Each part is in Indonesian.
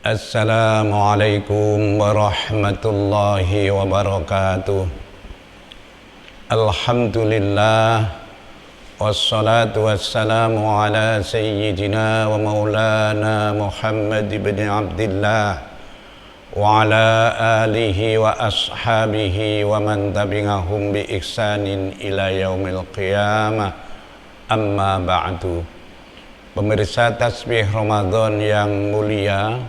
Assalamualaikum warahmatullahi wabarakatuh. Alhamdulillah, wassalatu wassalamu ala sayyidina wa maulana Muhammad ibn Abdillah wa ala alihi wa ashabihi wa man tabi'ahum bi ihsanin ila yaumil qiyamah. Amma ba'du. Pemirsa tasbih Ramadan yang mulia,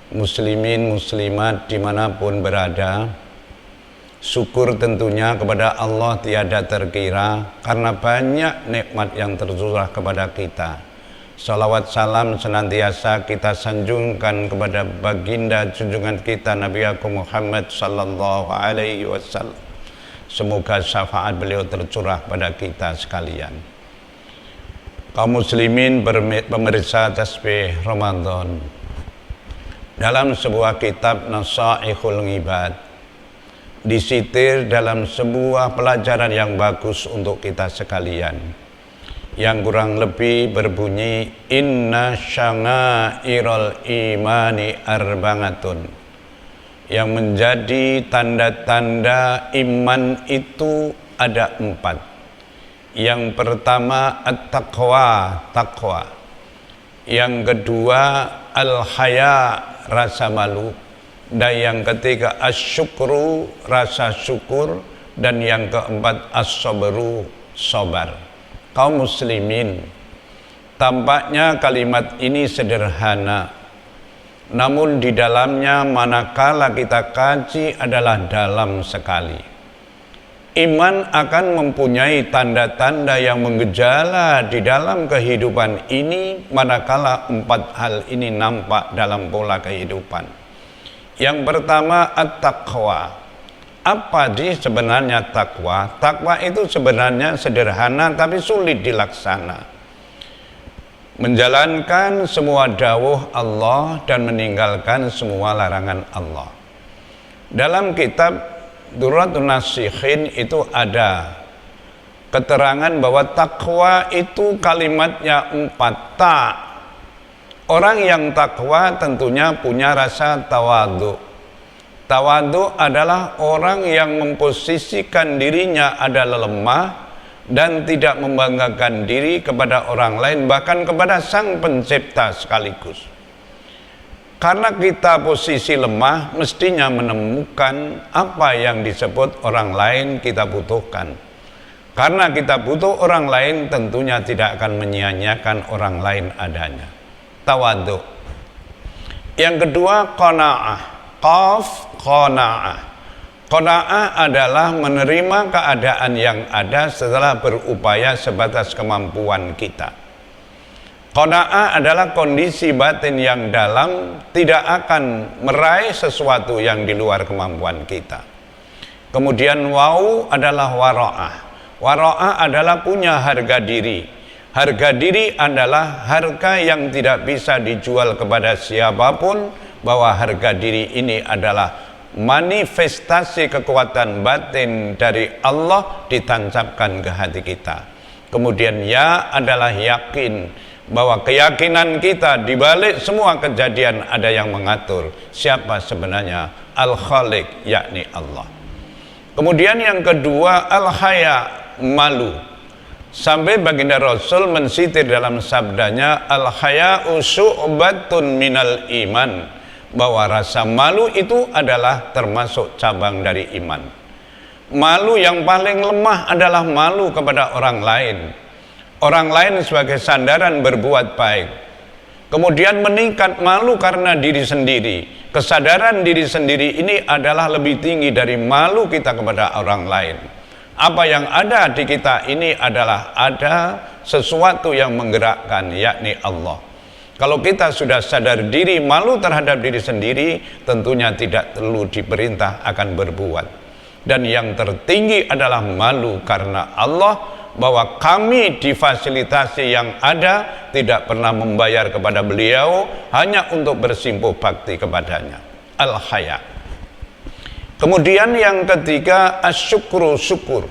muslimin muslimat dimanapun berada, syukur tentunya kepada Allah tiada terkira karena banyak nikmat yang tercurah kepada kita. Salawat salam senantiasa kita sanjungkan kepada baginda junjungan kita Nabi Muhammad sallallahu alaihi wasallam. Semoga syafaat beliau tercurah pada kita sekalian. Kaum muslimin pemirsa tasbih Ramadan, dalam sebuah kitab Nasaihul Ibad disitir dalam sebuah pelajaran yang bagus untuk kita sekalian, yang kurang lebih berbunyi inna syangairal imani arba'atun, yang menjadi tanda-tanda iman itu ada 4. Yang pertama at-taqwa, taqwa. Yang kedua al-haya, rasa malu. Dan yang ketiga asyukru, rasa syukur. Dan yang keempat as-sabru, sabar. Kaum muslimin, tampaknya kalimat ini sederhana, namun di dalamnya manakala kita kaji adalah dalam sekali. Iman akan mempunyai tanda-tanda yang menggejala di dalam kehidupan ini manakala 4 hal ini nampak dalam pola kehidupan. Yang pertama at-taqwa. Apa sih sebenarnya takwa? Takwa itu sebenarnya sederhana tapi sulit dilaksana. Menjalankan semua dawuh Allah dan meninggalkan semua larangan Allah. Dalam kitab Durratun Nasihin itu ada keterangan bahwa takwa itu kalimatnya 4 ta. Orang yang takwa tentunya punya rasa tawadhu. Tawadhu adalah orang yang memposisikan dirinya adalah lemah dan tidak membanggakan diri kepada orang lain, bahkan kepada Sang Pencipta sekaligus. Karena kita posisi lemah, mestinya menemukan apa yang disebut orang lain kita butuhkan. Karena kita butuh orang lain, tentunya tidak akan menyia-nyiakan orang lain adanya. Tawadhu. Yang kedua qanaah. Qaf, qanaah. Qanaah adalah menerima keadaan yang ada setelah berupaya sebatas kemampuan kita. Qanaah adalah kondisi batin yang dalam, tidak akan meraih sesuatu yang di luar kemampuan kita. Kemudian wau adalah wara'ah. Wara'ah adalah punya harga diri. Harga diri adalah harga yang tidak bisa dijual kepada siapapun, bahwa harga diri ini adalah manifestasi kekuatan batin dari Allah ditancapkan ke hati kita. Kemudian ya adalah yakin, bahwa keyakinan kita di balik semua kejadian ada yang mengatur siapa sebenarnya Al-Khaliq, yakni Allah. Kemudian yang kedua al-haya, malu. Sampai baginda Rasul mensitir dalam sabdanya al-haya'u syu'batun minal iman, bahwa rasa malu itu adalah termasuk cabang dari iman. Malu yang paling lemah adalah malu kepada orang lain. Orang lain sebagai sandaran berbuat baik. Kemudian meningkat malu karena diri sendiri. Kesadaran diri sendiri ini adalah lebih tinggi dari malu kita kepada orang lain. Apa yang ada di kita ini adalah ada sesuatu yang menggerakkan, yakni Allah. Kalau kita sudah sadar diri malu terhadap diri sendiri, tentunya tidak perlu diperintah akan berbuat. Dan yang tertinggi adalah malu karena Allah, bahwa kami difasilitasi yang ada tidak pernah membayar kepada beliau hanya untuk bersimpuh bakti kepadanya. Al-haya. Kemudian yang ketiga asyukru, syukur.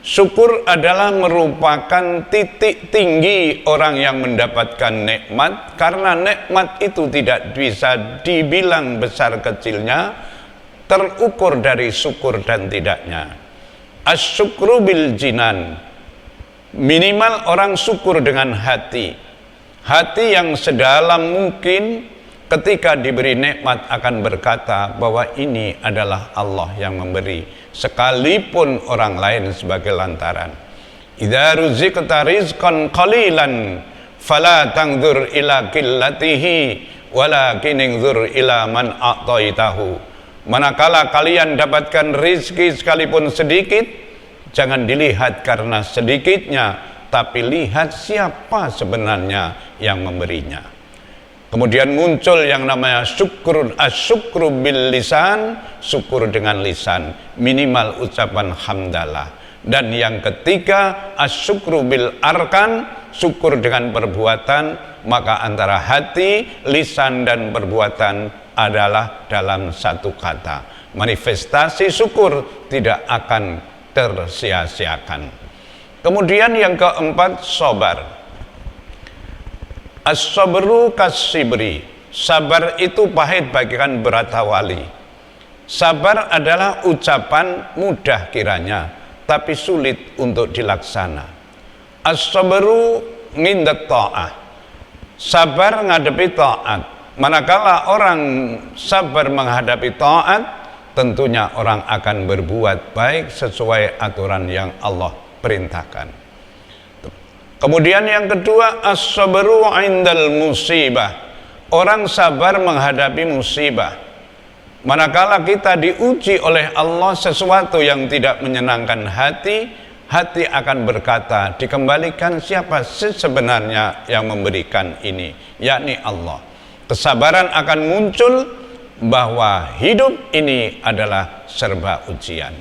Syukur adalah merupakan titik tinggi orang yang mendapatkan nikmat, karena nikmat itu tidak bisa dibilang besar kecilnya, terukur dari syukur dan tidaknya. Asyukru bil jinan, minimal orang syukur dengan hati yang sedalam mungkin. Ketika diberi nikmat akan berkata bahwa ini adalah Allah yang memberi, sekalipun orang lain sebagai lantaran. Idza ruziqta rizqan qalilan fala tanzur ila qillatihi walakin inzur ila man a'taitahu. Manakala kalian dapatkan rizki sekalipun sedikit, jangan dilihat karena sedikitnya, tapi lihat siapa sebenarnya yang memberinya. Kemudian muncul yang namanya syukur, asyukru bil lisan, syukur dengan lisan, minimal ucapan hamdalah. Dan yang ketiga, asyukru bil arkan, syukur dengan perbuatan, maka antara hati, lisan dan perbuatan adalah dalam satu kata. Manifestasi syukur tidak akan tersia-siakan. Kemudian yang keempat, sabar. As-sabru kas-sibri, sabar itu pahit bagaikan beratawali. Sabar adalah ucapan mudah kiranya, tapi sulit untuk dilaksana. As-sabru mindat ta'ah, sabar menghadapi taat. Manakala orang sabar menghadapi taat, tentunya orang akan berbuat baik sesuai aturan yang Allah perintahkan. Kemudian yang kedua, as-sabru 'indal musibah. Orang sabar menghadapi musibah. Manakala kita diuji oleh Allah sesuatu yang tidak menyenangkan hati, hati akan berkata, dikembalikan siapa sebenarnya yang memberikan ini, yakni Allah. Kesabaran akan muncul bahwa hidup ini adalah serba ujian.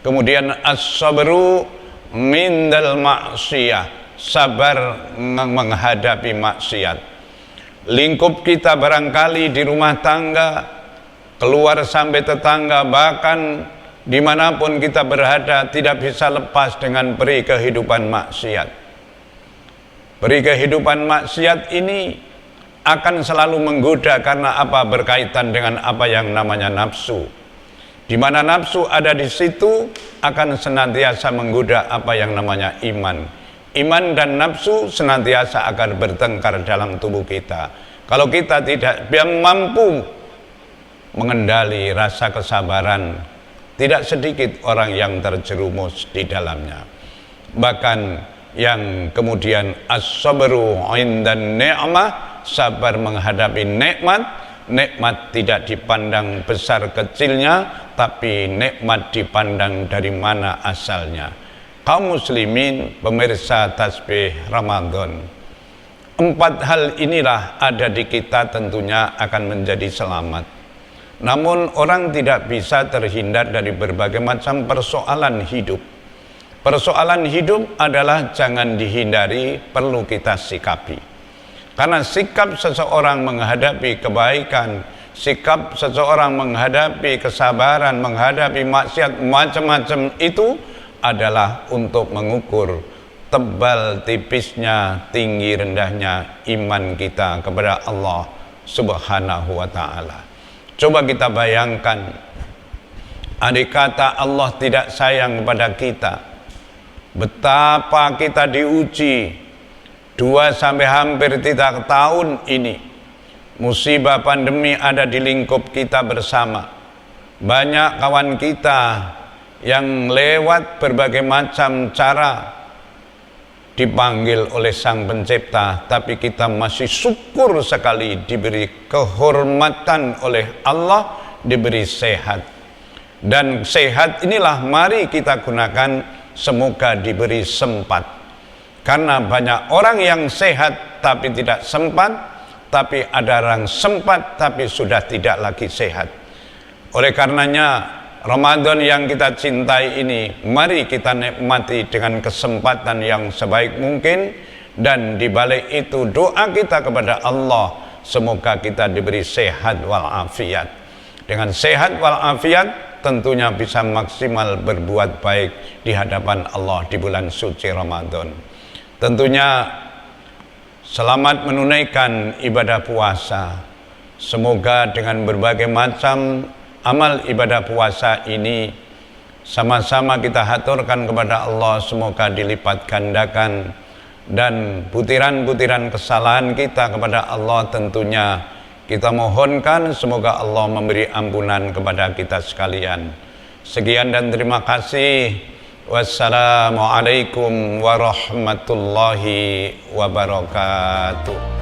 Kemudian as-sabru mindal ma'siyah, sabar menghadapi maksiat. Lingkup kita barangkali di rumah tangga, keluar sampai tetangga, bahkan dimanapun kita berada, tidak bisa lepas dengan peri kehidupan maksiat. Peri kehidupan maksiat ini akan selalu menggoda, karena apa? Berkaitan dengan apa yang namanya nafsu. Di mana nafsu ada, di situ akan senantiasa menggoda apa yang namanya iman. Iman dan nafsu senantiasa akan bertengkar dalam tubuh kita. Kalau kita tidak mampu mengendali rasa kesabaran, tidak sedikit orang yang terjerumus di dalamnya. Bahkan yang kemudian as-sabru 'indan ni'mah, sabar menghadapi nikmat. Nikmat tidak dipandang besar kecilnya, tapi nikmat dipandang dari mana asalnya. Kaum muslimin, pemirsa tasbih Ramadan, 4 hal inilah ada di kita, tentunya akan menjadi selamat. Namun orang tidak bisa terhindar dari berbagai macam persoalan hidup. Persoalan hidup adalah jangan dihindari, perlu kita sikapi. Karena sikap seseorang menghadapi kebaikan, sikap seseorang menghadapi kesabaran, menghadapi maksiat macam-macam itu adalah untuk mengukur tebal tipisnya, tinggi rendahnya iman kita kepada Allah Subhanahu wa ta'ala. Coba kita bayangkan, andai kata Allah tidak sayang kepada kita, betapa kita diuji 2 sampai hampir 3 tahun ini. Musibah pandemi ada di lingkup kita bersama. Banyak kawan kita yang lewat berbagai macam cara dipanggil oleh Sang Pencipta, tapi kita masih syukur sekali diberi kehormatan oleh Allah, diberi sehat. Dan sehat inilah mari kita gunakan, semoga diberi sempat. Karena banyak orang yang sehat tapi tidak sempat, tapi ada orang sempat tapi sudah tidak lagi sehat. Oleh karenanya Ramadan yang kita cintai ini, mari kita nikmati dengan kesempatan yang sebaik mungkin, dan dibalik itu doa kita kepada Allah, semoga kita diberi sehat walafiat. Dengan sehat walafiat, tentunya bisa maksimal berbuat baik di hadapan Allah di bulan suci Ramadan. Tentunya selamat menunaikan ibadah puasa. Semoga dengan berbagai macam amal ibadah puasa ini sama-sama kita haturkan kepada Allah, semoga dilipat gandakan, dan butiran-butiran kesalahan kita kepada Allah tentunya kita mohonkan semoga Allah memberi ampunan kepada kita sekalian. Sekian dan terima kasih. Wassalamualaikum warahmatullahi wabarakatuh.